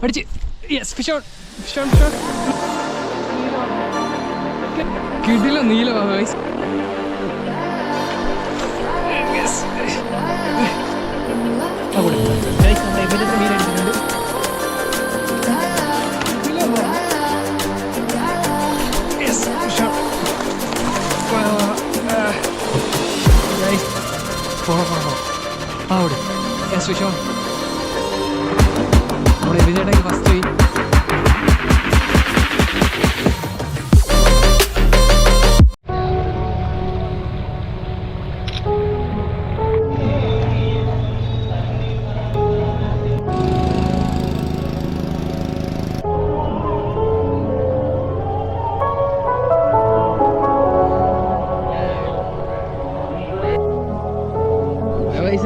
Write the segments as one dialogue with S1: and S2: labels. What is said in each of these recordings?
S1: അടിച്ച്. Yes, fish on. കിടില നീലമാണ് ഗൈസ്. നമ്മുടെ എബിചേട്ടൻ ഫസ്റ്റ് പോയി.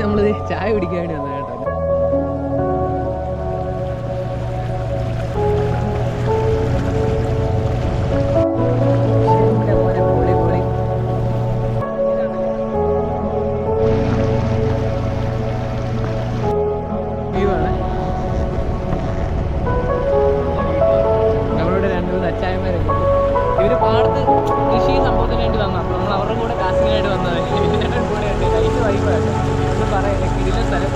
S1: നമ്മളത് ചായ കുടിക്കാൻ വേണ്ടി വന്നത് കേട്ടോ. നമ്മളിവിടെ 2-3 അച്ചായന്മാരൊക്കെ ഇവര് പാടത്ത് കൃഷി സംഭവത്തിന് വേണ്ടി വന്ന, അപ്പോൾ നമ്മൾ അവരുടെ കൂടെ കാസിനായിട്ട് വന്നത്. ഇതിൻ്റെ കൂടെ ലൈഫ് വൈഫായിട്ട് പറയില്ല, കിടില സ്ഥലം.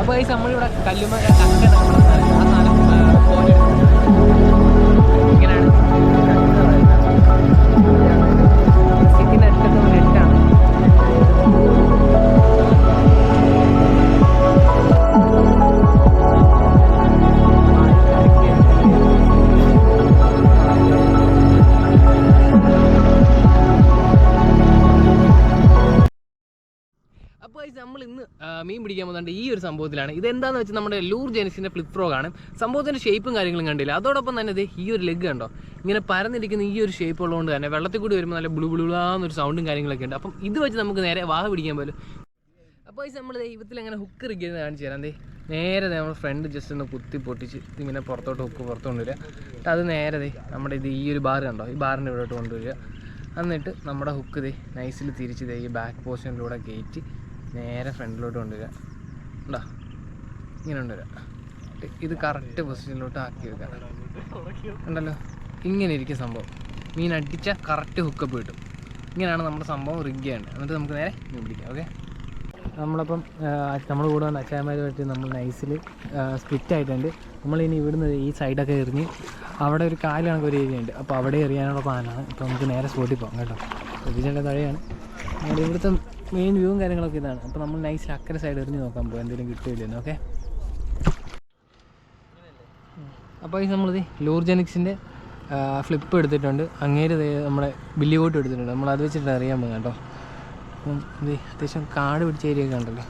S1: അപ്പോൾ ഈ നമ്മളിവിടെ കല്ലുമല കക്ക നമ്മുടെ സ്ഥലം, ആ സാധനം പോലെ ഇങ്ങനെയാണ് നെറ്റാണ്. അപ്പോൾ നമ്മൾ ഇന്ന് മീൻ പിടിക്കാൻ പോകുന്നുണ്ട് ഈ ഒരു സംഭവത്തിലാണ്. ഇതെന്താണെന്ന് വെച്ചാൽ നമ്മുടെ ലൂർ ജെനിസിൻ്റെ ഫ്ലിപ്പ് ഫ്രോഗ് ആണ്. സംഭവത്തിൻ്റെ ഷേപ്പും കാര്യങ്ങളും കണ്ടില്ല. അതോടൊപ്പം തന്നെ ഇത് ഈ ഒരു ലെഗ് കണ്ടോ, ഇങ്ങനെ പരന്നിരിക്കുന്ന ഈ ഒരു ഷേപ്പ് ഉള്ളതുകൊണ്ട് തന്നെ വെള്ളത്തിൽ കൂടി വരുമ്പോൾ നല്ല ബ്ലുബ്ലുള്ളാന്നൊരു സൗണ്ടും കാര്യങ്ങളൊക്കെ ഉണ്ട്. അപ്പം ഇത് വെച്ച് നമുക്ക് നേരെ വാഹ പിടിക്കാൻ പോലും. അപ്പോൾ നമ്മൾ ദൈവത്തിൽ അങ്ങനെ ഹുക്ക് ഇരിക്കുന്നത് കാണിച്ചു തരാം. നേരെ നമ്മൾ ഫ്രണ്ട് ജസ്റ്റ് ഒന്ന് കുത്തി പൊട്ടിച്ച് ഇങ്ങനെ പുറത്തോട്ട് ഹുക്ക് പുറത്ത് കൊണ്ടുവരിക. എന്നിട്ട് അത് നേരെ നമ്മുടെ ഇത് ഈ ഒരു ബാർ കണ്ടോ, ഈ ബാറിൻ്റെ ഇവിടോട്ട് കൊണ്ടുവരിക. എന്നിട്ട് നമ്മുടെ ഹുക്ക് നൈസിൽ തിരിച്ച് ഈ ബാക്ക് പോർഷനിലൂടെ കയറ്റി നേരെ ഫ്രണ്ടിലോട്ട് കൊണ്ടുവരിക. ഉണ്ടോ, ഇങ്ങനെ കൊണ്ടുവരിക. ഇത് കറക്റ്റ് പൊസിഷനിലോട്ട് ആക്കി വെക്കുക. ഉണ്ടല്ലോ, ഇങ്ങനെ ഇരിക്കും സംഭവം. മീൻ അടിച്ചാൽ കറക്റ്റ് ഹുക്കപ്പ് കിട്ടും. ഇങ്ങനെയാണ് നമ്മുടെ സംഭവം റിഗ് ചെയ്യേണ്ടത്. എന്നിട്ട് നമുക്ക് നേരെ മീൻ പിടിക്കാം. ഓക്കെ, നമ്മളപ്പം നമ്മൾ കൂടെ വന്ന അച്ചായന്മാരുമായിട്ട് നമ്മൾ നൈസിൽ സ്പ്ലിറ്റ് ആയിട്ടുണ്ട്. നമ്മളിനി ഇവിടുന്ന് ഈ സൈഡൊക്കെ എറിഞ്ഞ് അവിടെ ഒരു കാല് കണക്ക് ഒരു ഏരിയ ഉണ്ട്, അപ്പോൾ അവിടെ എറിയാനുള്ള പ്ലാനാണ്. അപ്പോൾ നമുക്ക് നേരെ സ്പോട്ടിൽ പോകാം കേട്ടോ. ശ്രദ്ധിച്ചേണ്ട തഴയാണ്. നമ്മുടെ ഇവിടുത്തെ മെയിൻ വ്യൂവും കാര്യങ്ങളൊക്കെ ഇതാണ്. അപ്പോൾ നമ്മൾ നൈസിൽ അക്കരെ സൈഡ് എറിഞ്ഞ് നോക്കാൻ പോകും എന്തെങ്കിലും കിട്ടിയില്ലെന്ന്. ഓക്കെ, അപ്പോൾ ഈ നമ്മളിത് ലൂർ ജെനിക്സിൻ്റെ ഫ്ലിപ്പ് എടുത്തിട്ടുണ്ട്. അങ്ങേര് നമ്മുടെ ബില്ലി ബോട്ട് എടുത്തിട്ടുണ്ട്. നമ്മൾ അത് വെച്ചിട്ട് അറിയാൻ പോകും കേട്ടോ. അപ്പം ഇത് അത്യാവശ്യം കാട് പിടിച്ച ഏരിയ ഒക്കെ ഉണ്ടല്ലോ,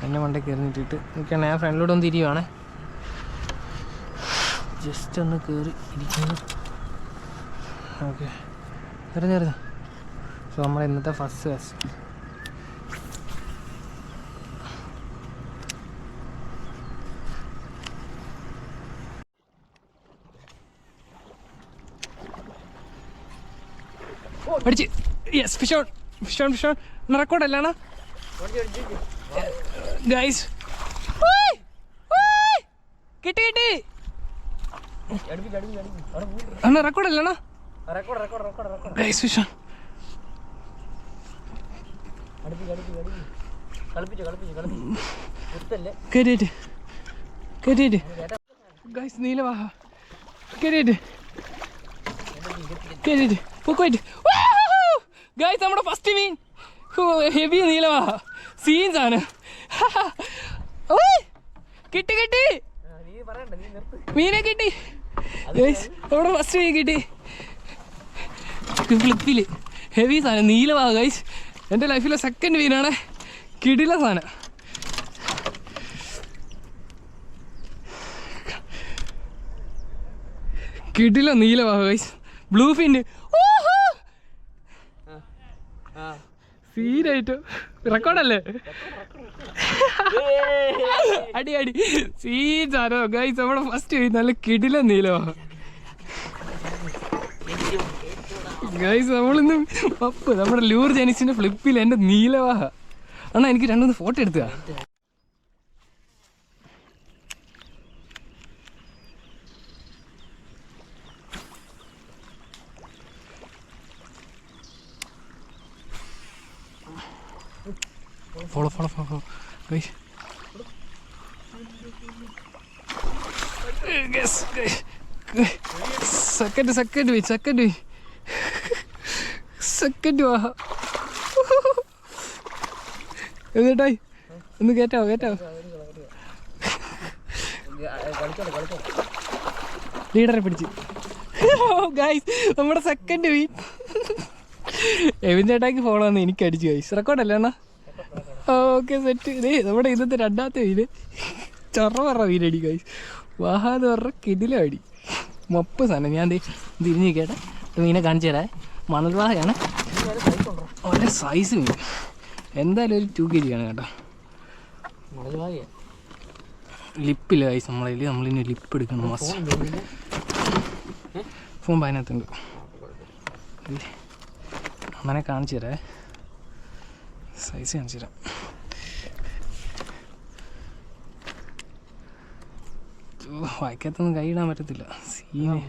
S1: എന്നെ മണ്ടയ്ക്ക് എറിഞ്ഞിട്ടിട്ട് നിൽക്കണം. ഞാൻ ഫ്രണ്ടിലോട്ട് ഒന്ന് തിരിയുവാണ്, ജസ്റ്റ് ഒന്ന് കയറി ഇരിക്കുന്നു. ഓക്കെ, എറിഞ്ഞെറിഞ്ഞു. സോ നമ്മുടെ ഇന്നത്തെ ഫസ്റ്റ് കാസ്റ്റ്. അടിച്ച്. Yes, fish on. റെക്കോർഡല്ലാണ് ഗൈസ്. കിട്ടി അണ്ണാ, റെക്കോർഡല്ലാണ് ഗൈസ്. Fish on. കേട്ടിട്ട് ഗൈസ്, നീലവാഹ കേട്ടിട്ട് പൊക്കോയിട്ട് ഗൈസ്, നമ്മുടെ ഫസ്റ്റ് മീൻ ഹെവി നീലവാഹ സീൻസാണ്. കിട്ടി മീനെ കിട്ടി ഗൈസ്, നമ്മുടെ ഫസ്റ്റ് മീൻ കിട്ടി. ഫ്ലിപ്പില് ഹെവി സാധനം നീലവാഹ ഗൈസ്. എൻ്റെ ലൈഫിലെ സെക്കൻഡ് മീനാണ്. കിടില സാധനം. കിടില നീലവാഹ ഗൈസ്. ബ്ലൂ ഫിൻ സീനായിട്ട് റെക്കോർഡല്ലേ? അടി സീനാണോ ഗൈസ്? നമ്മുടെ ഫസ്റ്റ് നല്ല കിടില നീലവാഹ ഗൈസ് നമ്മളിന്ന് പപ്പ് നമ്മുടെ ലൂർ ജെനിസിന്റെ ഫ്ലിപ്പിൽ എൻ്റെ നീലവാഹ അണ്ണാ എനിക്ക് രണ്ടൊന്ന് ഫോട്ടോ എടുത്തുക. Follow follow follow guys. Second വാഹ എന്നിട്ടായി ഒന്ന് കേറ്റാവോ ലീഡറെ പിടിച്ച്. ഗൈസ് നമ്മുടെ സെക്കൻഡ് വീ എവിൻ ചേട്ടാക്ക് ഫോളോ വന്ന് എനിക്ക് അടിച്ചു. ഗൈസ് റെക്കോർഡല്ലേ അണ്ണാ? Okay set. ഇതേ നമ്മുടെ ഇന്നത്തെ രണ്ടാമത്തെ വീല് ചൊറ പറ വീലടി. ഗൈസ് വാഹാന്ന് പറഞ്ഞ കിടിലം അടി മൊപ്പ് സാധനം. ഞാൻ തിരിഞ്ഞ് കേട്ടെ മീനെ കാണിച്ചു തരാം. മണൽവാഹയാണ്, ഒരേ സൈസ് മീൻ. എന്തായാലും ഒരു 2 kg ആണ് കേട്ടോ. ലിപ്പില്ല ഗൈസ് നമ്മളതിൽ. നമ്മളിനി ലിപ്പ് എടുക്കണം. ഫോൺ അതിനകത്തുണ്ട്. അങ്ങനെ കാണിച്ചു തരാം, സൈസ് കാണിച്ചു തരാം. വായിക്കാത്തൊന്നും കൈയിടാൻ പറ്റത്തില്ല. സീനെ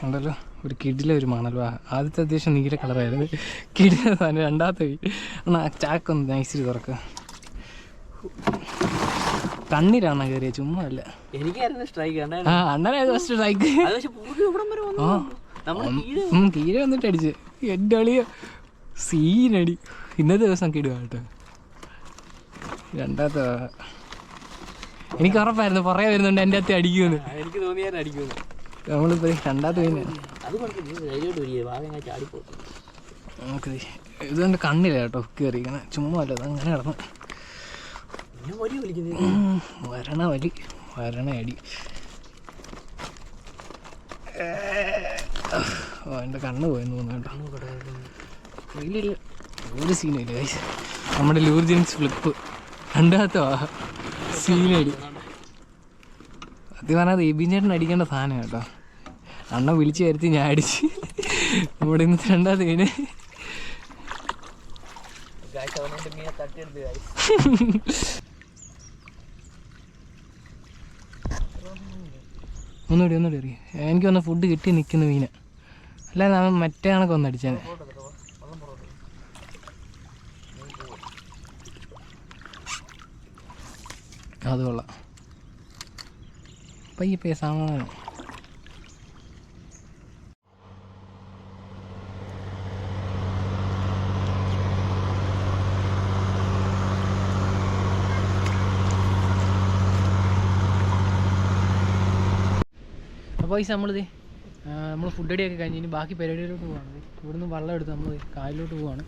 S1: ഉണ്ടല്ലോ ഒരു കിടില ഒരു മണൽവാഹ. ആദ്യത്തെ അത്യാവശ്യം നീല കളറായിരുന്നു, കിടില സാധനം. രണ്ടാമത്തെ എന്നാ ചാക്കൊന്ന് നൈസിൽ തുറക്കുക. കണ്ണിലാണ് കയറിയ, ചുമ്മാ അല്ല. ആ അണ്ണനായത് ഫസ്റ്റ് സ്ട്രൈക്ക്. കീഴ വന്നിട്ട് അടിച്ച് എൻ്റെ അളിയ സീനടി. ഇന്നത്തെ ദിവസം കിടുക കേട്ടോ. രണ്ടാമത്തെ എനിക്ക് ഉറപ്പായിരുന്നു പറയാ വരുന്നുണ്ട് എൻ്റെ അകത്ത് അടിക്കുമെന്ന്. എനിക്ക് തോന്നിയാലും അടിക്കുമെന്ന്. നമ്മളിപ്പോ രണ്ടാമത്തെ നമുക്ക് ഇതുകൊണ്ട് കണ്ണില്ല കേട്ടോ കയറി. ഇങ്ങനെ ചുമ്മാ അല്ല, അത് അങ്ങനെ കിടന്നു വരണ അടി. എൻ്റെ കണ്ണ് പോയെന്ന് തോന്നുന്നു കേട്ടോ. ഇല്ലില്ല ഒരു സീനില്ല ഗൈസ്. നമ്മുടെ ലൂർ ജെനിസ് ഫ്ലിപ്പ് രണ്ടാമത്തെ സീനടി. അത് പറഞ്ഞാൽ എബിൻ ചേട്ടൻ അടിക്കേണ്ട സാധനം കേട്ടോ. അണ്ണ വിളിച്ച് വരുത്തി ഞാൻ അടിച്ച്. നമ്മുടെ ഇന്നത്തെ രണ്ടാമത്തെ മീന് ഒന്നുകൂടി അറിയാം. എനിക്ക് വന്ന ഫുഡ് കിട്ടി നിൽക്കുന്ന മീന, അല്ലാതെ അവൻ മറ്റേ കണക്ക് ഒന്ന് അടിച്ചാൽ. അത് കൊള്ളാം. പയ്യെ സാമാനം. അപ്പോൾ ഈ നമ്മൾ ഫുഡ് അടിയൊക്കെ കഴിഞ്ഞ് ഇനി ബാക്കി പരിപാടിയിലോട്ട് പോവാണ്. ഇവിടുന്ന് വെള്ളം എടുത്ത് നമ്മൾ കായലിലോട്ട് പോവാണ്.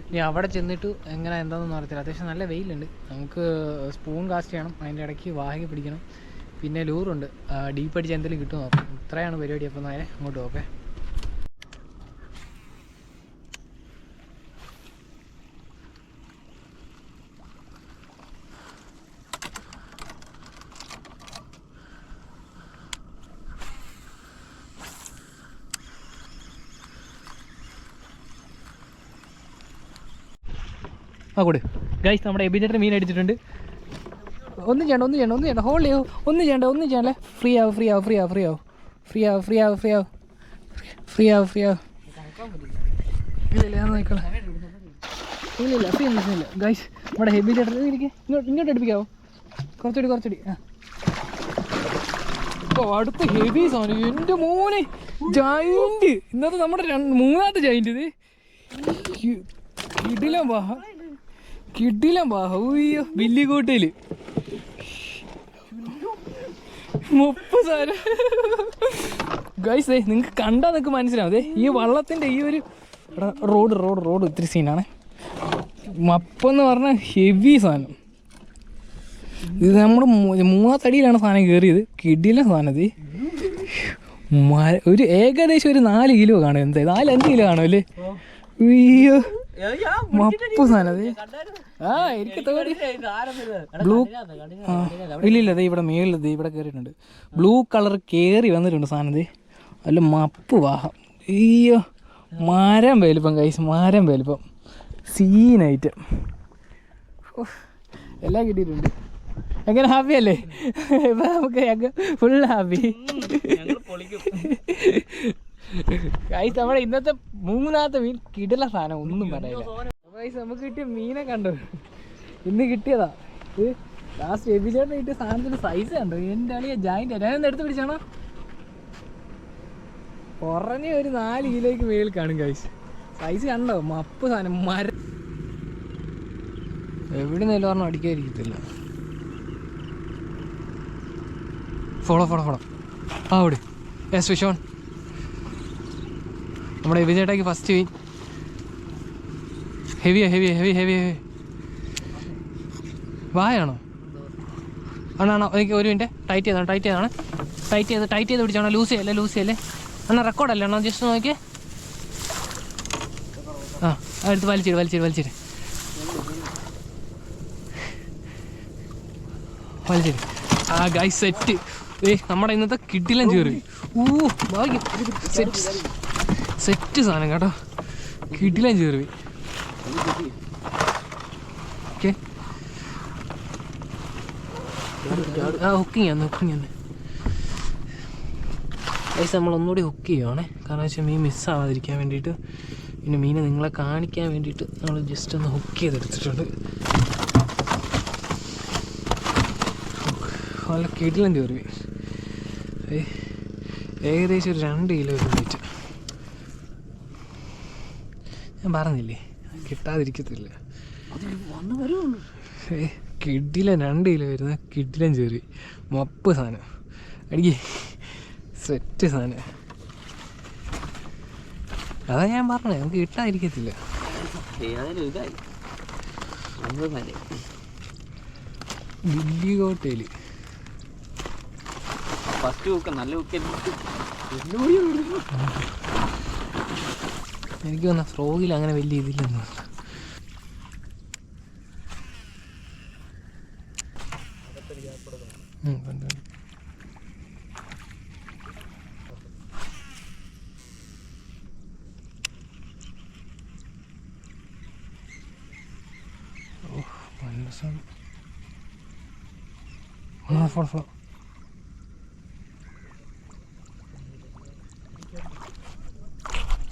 S1: ഇനി അവിടെ ചെന്നിട്ട് എങ്ങനെ എന്താണെന്നൊന്നും അറിയത്തില്ല. അത്യാവശ്യം നല്ല വെയിലുണ്ട്. നമുക്ക് സ്പൂൺ കാസ്റ്റ് ചെയ്യണം, അതിൻ്റെ ഇടയ്ക്ക് വാഹക പിടിക്കണം, പിന്നെ ലൂറുണ്ട്. ഡീപ്പ് അടിച്ച് എന്തെങ്കിലും കിട്ടുമോ നോക്കാം. ഇത്രയാണ് പരിപാടി. അപ്പോൾ നേരെ അങ്ങോട്ട് ഓക്കെ. കൂടെ ഗൈസ് നമ്മുടെ എബിൻ ചേട്ടൻ മീൻ അടിച്ചിട്ടുണ്ട്. ഒന്നും ചെയ്യണ്ട ഹോൾഡ് ചെയ്യോ, ഒന്നും ചെയ്യണ്ടേ. ഫ്രീ ആവും. ഇല്ല ഞാൻ നോക്കിക്കോളാം. ഇല്ല ഫ്രീ ഒന്നും ഗൈസ്. നമ്മുടെ എബിൻ ചേട്ടൻ ഇങ്ങോട്ട് അടുപ്പിക്കാവോ? കുറച്ചുകൂടി. അടുത്ത ഹെവി സാധനം എൻ്റെ മോനെ. ജയന്റ് ഇന്നത്തെ നമ്മുടെ മൂന്നാമത്തെ ജയന്റ്. ഇത് കിടിലം വാഹ. ഉയ്യോ വില്ലിക്കോട്ടയില് 30 സാധനം ഗൈസ്. നിങ്ങൾക്ക് കണ്ടാൽ നിങ്ങൾക്ക് മനസ്സിലാവും. അതെ ഈ വള്ളത്തിൻ്റെ ഈ ഒരു റോഡ് ഇത്തിരി സീനാണ്. മപ്പെന്ന് പറഞ്ഞാൽ ഹെവി സാധനം. ഇത് നമ്മുടെ മൂന്നാമത്തെ അടിയിലാണ് സാധനം കയറിയത്. കിടിലം സാധനം. ഇത് ഒരു ഏകദേശം ഒരു 4 കിലോ കാണും. എന്താ 4-5 കിലോ കാണും അല്ലേ? അയ്യോ മപ്പ് സാധനം. ആ എനിക്ക് തോന്നി ബ്ലൂ. ഇല്ല ഇവിടെ മേളിൽ ഇവിടെ കയറിയിട്ടുണ്ട്. ബ്ലൂ കളർ കയറി വന്നിട്ടുണ്ട് സാധനം. അല്ല മപ്പ് വാഹം അയ്യോ മരം വലിപ്പം കൈസ്, മരം വലിപ്പം, സീനായിട്ട് എല്ലാം കിട്ടിയിട്ടുണ്ട്. എങ്ങനെ ഹാപ്പി അല്ലേ? ഇപ്പം നമുക്ക് ഫുൾ ഹാപ്പി കൈസ്. നമ്മുടെ ഇന്നത്തെ 3ാമത്തെ മീൻ കിടില സാധനം, ഒന്നും പറയില്ല കൈസ്. നമുക്ക് കിട്ടിയ മീനെ കണ്ടോ, ഇന്ന് കിട്ടിയതാ. ഇത് ലാസ്റ്റ് എബിലോട്ട് കിട്ടിയ സാധനത്തിന് സൈസ് കണ്ടോ, എൻ്റെ അളിയ ജായിൻ്റ്. ഞാനൊന്ന് എടുത്ത് പിടിച്ചാണോ, കുറഞ്ഞ ഒരു 4 കിലോയ്ക്ക് മേളിൽ കാണും കൈസ്. സൈസ് കണ്ടോ, മപ്പ് സാധനം, മരം. എവിടെ നിന്നും പറഞ്ഞാൽ അടിക്കാതിരിക്കത്തില്ല. ഫോളോ ഫോളോ ഫോളോ ആ ഓടി. യെസ് വിഷോൺ, നമ്മുടെ എബി ചേട്ടാക്ക് ഫസ്റ്റ് മീൻ. ഹെവിയാ ഹെവി ഹെവി ഹെവി ഹെവി. വായാണോ? ആണോ എനിക്ക് ഒരു മിനിറ്റ് ടൈറ്റ് ചെയ്താണ്, ടൈറ്റ് ചെയ്ത് പിടിച്ചാണോ? ലൂസ് ചെയ്യല്ലേ അണ്ണാ, റെക്കോർഡല്ലേ അണ്ണാ? ജസ്റ്റ് നോക്കിയേ. ആ എടുത്ത് വലിച്ചിട്ട് ആ ഗൈസ് സെറ്റ്. നമ്മുടെ ഇന്നത്തെ കിടിലൻ ചേറി. ഭാഗ്യം സെറ്റ് സാധനം കേട്ടോ, കിടിലൻ ചേറി. Okay hooking guys. നമ്മളൊന്നുകൂടി ഹുക്ക് ചെയ്യുവാണേ, കാരണം വെച്ചാൽ മീൻ മിസ്സാവാതിരിക്കാൻ വേണ്ടിയിട്ട്, പിന്നെ മീനെ നിങ്ങളെ കാണിക്കാൻ വേണ്ടിയിട്ട് നമ്മൾ ജസ്റ്റ് ഒന്ന് ഹുക്ക് ചെയ്തെടുത്തിട്ടുണ്ട്. നല്ല കിടിലൻ ചേറി. ഏകദേശം ഒരു 2 കിലോ വെയിറ്റ്. ഞാൻ പറഞ്ഞില്ലേ കിട്ടാതിരിക്കത്തില്ല. കിടിലൻ 2 കിലോ വരുന്ന കിടിലൻ ചേറി, മപ്പ് സാധനം. അടിക്ക് സെറ്റ് സാധനം. അതാ ഞാൻ പറഞ്ഞത്, നമുക്ക് കിട്ടാതിരിക്കത്തില്ല. ദില്ലി കോട്ടയിൽ ഫസ്റ്റ് ഹുക്ക്, നല്ല ഹുക്ക്. എനിക്ക് തോന്നുന്ന ഫ്രോഗിൽ അങ്ങനെ വലിയ ഇതില്ലെന്ന്. ഫോളോ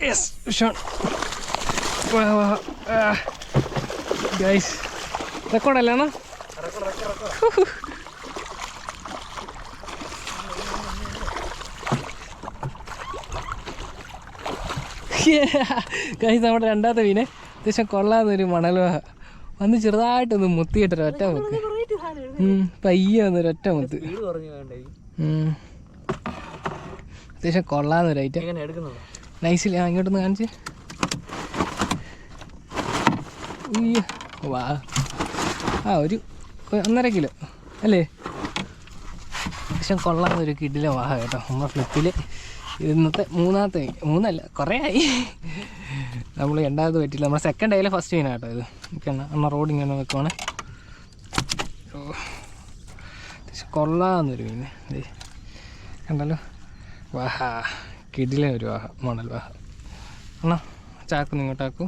S1: യെസ് ഷോൺ. ഗൈസ് റെക്കോർഡല്ലേ അണ്ണാ? ഗൈസ് നമ്മുടെ 2ാമത്തെ മീനെ അത്യാവശ്യം കൊള്ളാവുന്നൊരു മണൽവാഹ വന്ന് ചെറുതായിട്ടൊന്ന് മുത്തിയിട്ടൊരു ഒറ്റ മുത്ത്, പയ്യെ വന്നൊരൊറ്റ മുത്ത്. അത്യാവശ്യം കൊള്ളാവുന്നൊരു ഐറ്റം. നൈസിൽ ഇങ്ങോട്ടൊന്ന് കാണിച്ച്. വാ ഒരു 1.5 കിലോ അല്ലേ? അത്യാവശ്യം കൊള്ളാവുന്നൊരു കിടിലൻ വാഹ കേട്ടോ. നമ്മുടെ ഫ്ലിപ്പിൽ ഇന്നത്തെ 3ാമത്തെ മീൻ, 3അല്ല കുറേ ആയി. നമ്മൾ 2ാമത് പറ്റില്ല, നമ്മുടെ 2nd ഡേയിലെ ഫസ്റ്റ് മീനാണ് കേട്ടോ ഇത്. അമ്മ റോഡ് ഇങ്ങനെ വെക്കുവാണ്. കൊള്ളാവുന്നൊരു മീൻ കണ്ടല്ലോ. വാഹ കിടിലൻ ഒരു വാഹ, മണൽ വാഹ. എന്നാ ചാക്കൊന്ന് ഇങ്ങോട്ടാക്കൂ.